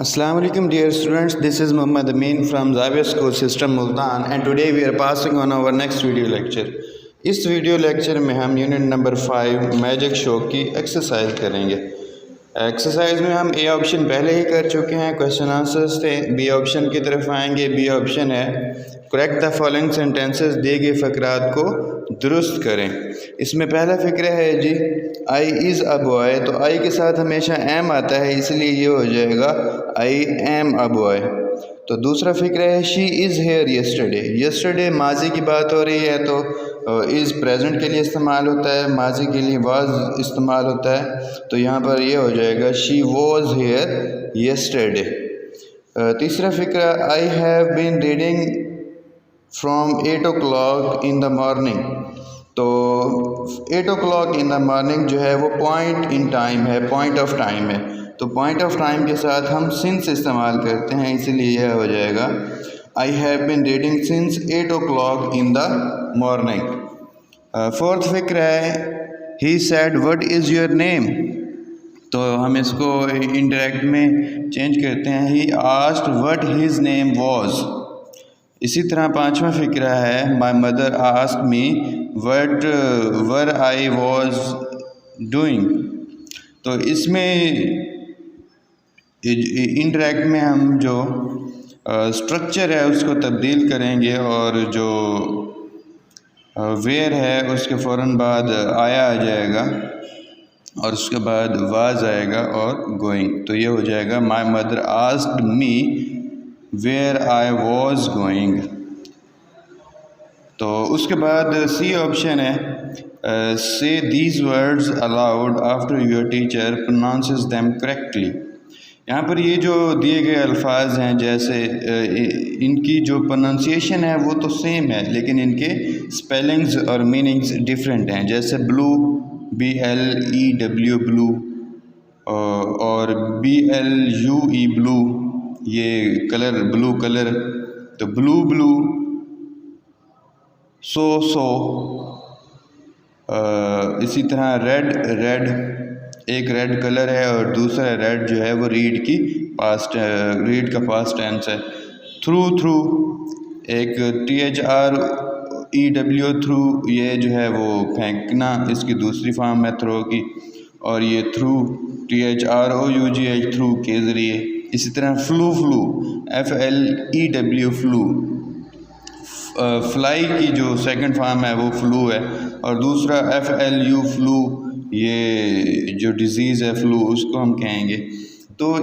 Assalamu alaikum dear students, this is Muhammad Amin from Zavia School System Multan and today we are passing on our next video lecture. इस video lecture में हम unit number 5 magic show की exercise करेंगे। Exercise में हम A option पहले ही कर चुके हैं, क्वेश्चन आंसर्स थे। बी ऑप्शन की तरफ आएंगे। बी ऑप्शन है करेक्ट द फॉलोइंग सेंटेंसेस, दिए गए फ़करात को दुरुस्त करें। इसमें पहला फ़िक्र है जी आई इज़ अ बॉय, तो आई के साथ हमेशा एम आता है, इसलिए ये हो जाएगा आई एम अ बॉय। तो दूसरा फ़िक्र है she is here yesterday. Yesterday माजी की बात हो रही है तो इज़ प्रेजेंट के लिए इस्तेमाल होता है, माजी के लिए वाज इस्तेमाल होता है, तो यहाँ पर ये हो जाएगा शी वॉज हेयर यस्टरडे। तीसरा फ़िक्र I have been reading from 8 o'clock in the morning. तो 8 o'clock इन द मॉर्निंग जो है वो पॉइंट इन टाइम है, पॉइंट ऑफ टाइम है, तो पॉइंट ऑफ टाइम के साथ हम सिंस इस्तेमाल करते हैं, इसीलिए यह हो जाएगा I have been reading since 8 o'clock in the morning. Fourth फिक्र है he said what is your name, तो हम इसको इंडायरेक्ट में चेंज करते हैं he asked what his name was. इसी तरह पांचवा फिक्रा है my mother asked me what were I was doing. तो इसमें इंडायरेक्ट में हम जो स्ट्रक्चर है उसको तब्दील करेंगे और जो वेयर है उसके फ़ौरन बाद आया आ जाएगा और उसके बाद वाज आएगा और गोइंग, तो ये हो जाएगा my mother asked me where I was going. तो उसके बाद सी ऑप्शन है say these words aloud after your teacher pronounces them correctly. यहाँ पर ये जो दिए गए अल्फाज हैं, जैसे इनकी जो प्रोनाउंसिएशन है वो तो सेम है, लेकिन इनके स्पेलिंग्स और मीनिंग्स डिफरेंट हैं। जैसे ब्लू BLEW ब्लू और BLUE ब्लू, ये कलर ब्लू कलर, तो ब्लू ब्लू सो इसी तरह रेड रेड, एक रेड कलर है और दूसरा रेड जो है वो रीड का पास्ट टेंस है। थ्रू थ्रू, एक THREW थ्रू, ये जो है वो फेंकना, इसकी दूसरी फॉर्म है थ्रो की, और ये थ्रू THROUGH थ्रू के ज़रिए। इसी तरह flu flu FLEW flu, fly की जो सेकंड फॉर्म है वो फ्लू है, और दूसरा FLU फ्लू, ये जो डिज़ीज़ है फ्लू उसको हम कहेंगे। तो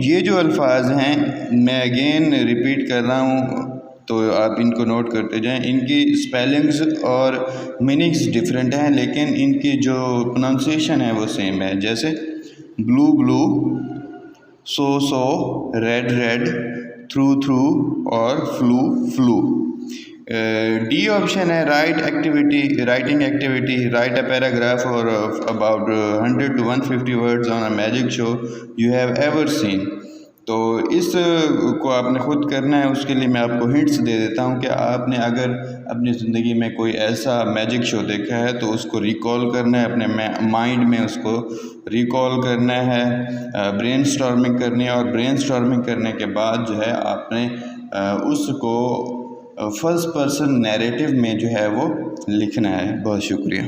ये जो अल्फाज हैं मैं अगेन रिपीट कर रहा हूँ, तो आप इनको नोट करते जाएं। इनकी स्पेलिंग्स और मीनिंग्स डिफरेंट हैं, लेकिन इनकी जो प्रोनाउंसिएशन है वो सेम है। जैसे blue blue, so red red, through through और फ्लू फ्लू। डी ऑप्शन है writing activity, write a paragraph और about 100 to 150 words on a magic show you have ever seen. तो इस को आपने ख़ुद करना है, उसके लिए मैं आपको हिंट्स दे देता हूँ कि आपने अगर अपनी ज़िंदगी में कोई ऐसा मैजिक शो देखा है तो उसको रिकॉल करना है, अपने माइंड में उसको रिकॉल करना है, ब्रेन स्टॉर्मिंग करनी है, और ब्रेन स्टॉर्मिंग करने के बाद जो है आपने उसको फर्स्ट पर्सन नैरेटिव में जो है वो लिखना है। बहुत शुक्रिया।